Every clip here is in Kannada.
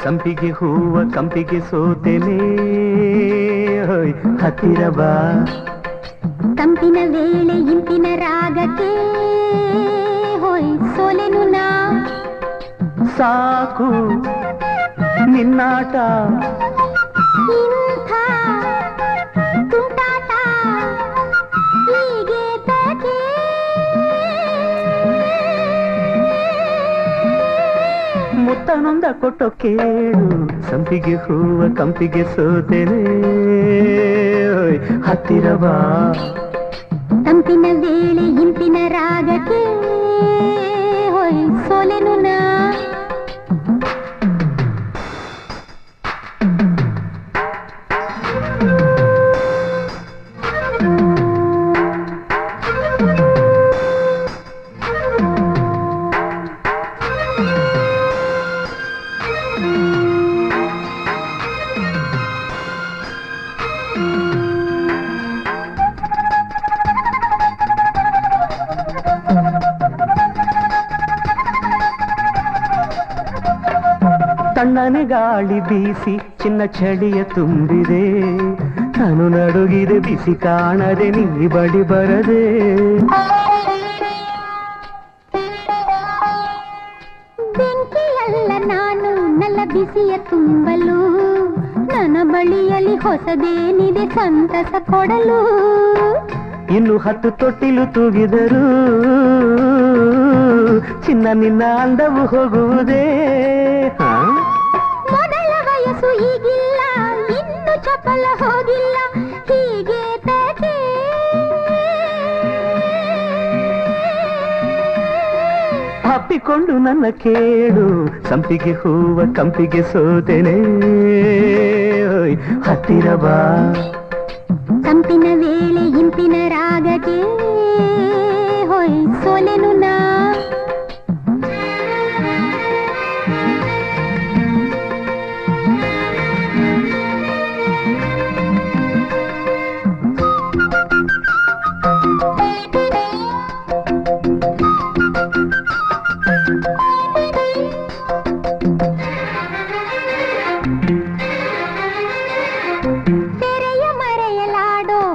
ಸಂಪಿಗೆ ಹೂವ ಕಂಪಿಗೆ ಸೋತೆನೆ ಹೋಯ್ ಹತ್ತಿರ ಬಾ ತಂಪಿನ ವೇಳೆ ಇಂಪಿನ ರಾಗಕ್ಕೆ ಹೋಯ್ ಸೋಲೆನು ನಾ ಸಾಕು ನಿನ್ನಾಟ ಇಂಥ ತುಂಟಾಟ ಹೀಗೆ ತಗೆ ಮುತ್ತನೊಂದ ಕೊಟ್ಟು ಕೇಳು ಸಂಪಿಗೆ ಹೂವ ಕಂಪಿಗೆ ಸೋತೆನೆ ಹತ್ತಿರ ಬಾ ತಂಪಿನ ವೇಳೆ ಇಂಪಿನ ರಾಗಕ್ಕೆ ಹೋಯ್ ಸೋಲೆನು ನಾ ತಣ್ಣನೆ ಗಾಳಿ ಬೀಸಿ ಚಿನ್ನ ಚಳಿಯ ತುಂಬಿದೆ ನಾನು ನಡುಗಿದೆ ಬಿಸಿ ಕಾಣದೆ ನೀ ಬಳಿ ಬರದೆ ಬೆಂಕಿಯಲ್ಲ ನಾನು ನಲ್ಲ ಬಿಸಿಯ ತುಂಬಲು ನನ್ನ ಬಳಿಯಲ್ಲಿ ಹೊಸದೇನಿದೆ ಸಂತಸ ಕೊಡಲು ಇನ್ನು 10 ತೊಟ್ಟಿಲು ತೂಗಿದರು ಚಿನ್ನ ನಿನ್ನ ಅಂದವು ಹೋಗುವುದೇ ಮೊದಲ ವಯಸ್ಸು ಈಗಿಲ್ಲ ಇನ್ನು ಚಪಲ ಹೋಗಿಲ್ಲ ಹೀಗೆ ತಗೆ ಅಪ್ಪಿಕೊಂಡು ನನ್ನ ಕೇಳು ಸಂಪಿಗೆ ಹೂವ ಕಂಪಿಗೆ ಸೋತೆನೆ ಹತ್ತಿರ ಬಾ ತಂಪಿನ ವೇಳೆ ಇಂಪಿನ ರಾಗಕ್ಕೆ ಹೋಯ್ ಸೋಲೆನು ನಾ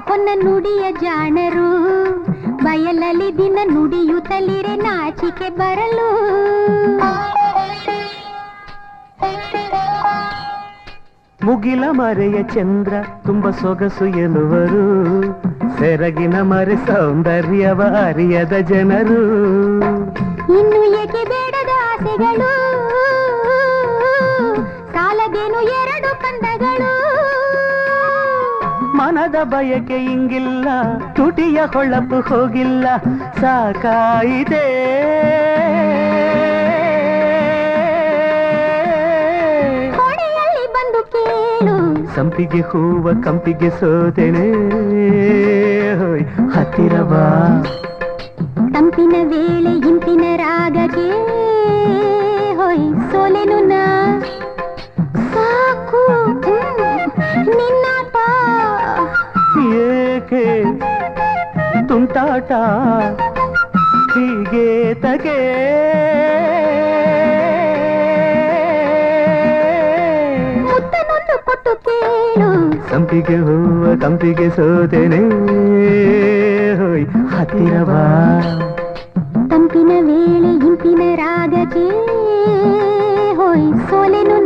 ಹೊನ್ನ ನುಡಿಯ ಜಾಣರು ಬಯಲಲ್ಲಿ ದಿನ ನುಡಿಯುತ್ತಲಿರೆ ನಾಚಿಕೆ ಬರಲು ಮುಗಿಲ ಮರೆಯ ಚಂದ್ರ ತುಂಬ ಸೊಗಸು ಎನ್ನುವರು ಸೆರಗಿನ ಮರೆ ಸೌಂದರ್ಯವ ಅರಿಯದ ಜನರು ಇನ್ನು ಏಕೆ ಬೇಡದ ಆಸೆಗಳು ಸಾಲದೇನು 2 ಕಂದಗಳು ಮನದ ಬಯಕೆ ಇಂಗಿಲ್ಲ ತುಟಿಯ ಹೊಳಪು ಹೋಗಿಲ್ಲ ಸಾಕಾಯಿದೆ ಕೋಣೆಯಲ್ಲಿ ಬಂದು ಕೇಳು ಸಂಪಿಗೆ ಹೂವ ಕಂಪಿಗೆ ಸೋತೆನೆ ಹತ್ತಿರ ಬಾ ತಂಪಿನ ವೇಳೆ ಇಂಪಿನ ರಾಗಕ್ಕೆ ಹೋಯ್ ಸೋಲೆನು ನಾ ಸಾಕು ನಿನ್ನಾಟ ಏಕೆ ತುಂಟಾಟ ಹೀಗೆ ತಗೆ ಮುತ್ತನೊಂದು ಕೊಟ್ಟು ಕೇಳು ಸಂಪಿಗೆ ಹೂವ ಕಂಪಿಗೆ ಸೋತೆನೆ ಹತ್ತಿರ ಬಾ ತಂಪಿನ ವೇಳೆ ಇಂಪಿನ ರಾಗಕ್ಕೆ ಹೋಯ್ ಸೋಲೆನು